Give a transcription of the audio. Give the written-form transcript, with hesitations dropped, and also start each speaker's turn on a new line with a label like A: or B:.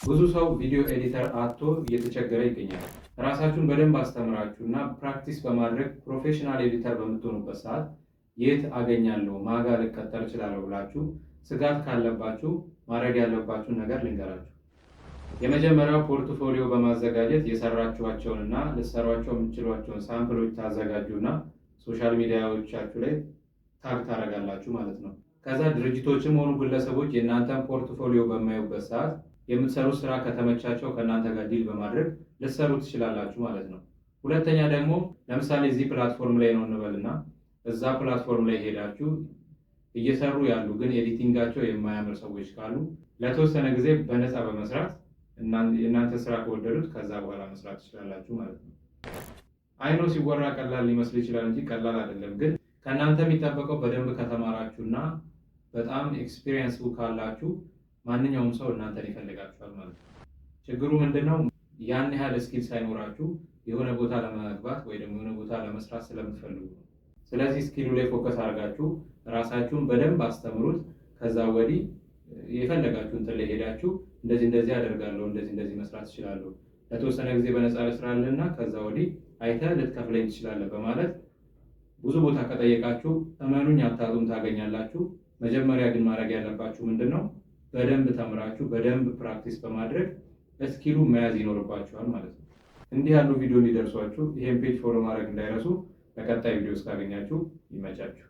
A: ብዙ ሰው ቪዲዮ ኤዲተር አጥቶ እየተቸገረ ይገኛል። ራሳችሁን በደንብ አስተምራችሁ እና ፕራክቲስ በማድረግ ፕሮፌሽናል ኤዲተር በምትሆኑበት ሰዓት የት አገኛለሁ ማጋ ልቀጠር እችላለሁ ብላችሁ ስጋት ካለባችሁ ማድረግ ያለባችሁን ነገር ልንገራችሁ። የመጀመሪያው ፖርትፎሊዮ በማዘጋጀት የሰራችኋቸውንና ልትሰሯቸው የምትችሏቸውን ሳምፕሎች ታዘጋጁና ሶሻል ሚዲያዎቻችሁ ላይ ታግ ታደርጋላችሁ ማለት ነው። ከዛ ድርጅቶችም ሆኑ ግለሰቦች የእናንተን ፖርትፎሊዮ በማዩበት ሰዓት የምትሰሩት ስራ ከተመቻቸው ከእናንተ ጋር ዲል በማድረግ ልትሰሩ ትችላላችሁ ማለት ነው። ሁለተኛ ደግሞ ለምሳሌ እዚህ ፕላትፎርም ላይ ነው እንበልና እዛ ፕላትፎርም ላይ ሄዳችሁ እየሰሩ ያሉ ግን ኤዲቲንጋቸው የማያምር ሰዎች ካሉ ለተወሰነ ጊዜ በነፃ በመስራት የእናንተ ስራ ከወደዱት ከዛ በኋላ መስራት ትችላላችሁ ማለት ነው። አይኖ ሲወራ ቀላል ሊመስል ይችላል እንጂ ቀላል አይደለም። ግን ከእናንተ የሚጠበቀው በደንብ ከተማራችሁና በጣም ኤክስፒሪየንስ ካላችሁ ማንኛውም ሰው እናንተን ይፈልጋችኋል ማለት ነው። ችግሩ ምንድነው? ያን ያህል ስኪል ሳይኖራችሁ የሆነ ቦታ ለመግባት ወይ ደግሞ የሆነ ቦታ ለመስራት ስለምትፈልጉ ነው። ስለዚህ ስኪሉ ላይ ፎከስ አድርጋችሁ ራሳችሁን በደንብ አስተምሩት። ከዛ ወዲህ የፈለጋችሁ እንትን ላይ ሄዳችሁ እንደዚህ አደርጋለሁ እንደዚህ መስራት እችላለሁ ለተወሰነ ጊዜ በነፃ ልስራልና ከዛ ወዲህ አይተህ ልትከፍለኝ ትችላለህ በማለት ብዙ ቦታ ከጠየቃችሁ እመኑኝ አታጡም፣ ታገኛላችሁ። መጀመሪያ ግን ማድረግ ያለባችሁ ምንድነው? በደንብ ተምራችሁ በደንብ ፕራክቲስ በማድረግ ስኪሉ መያዝ ይኖርባችኋል ማለት ነው። እንዲህ ያሉ ቪዲዮ እንዲደርሷችሁ ይሄን ፔጅ ፎሎ ማድረግ እንዳይረሱ። በቀጣይ ቪዲዮ እስካገኛችሁ ይመቻችሁ።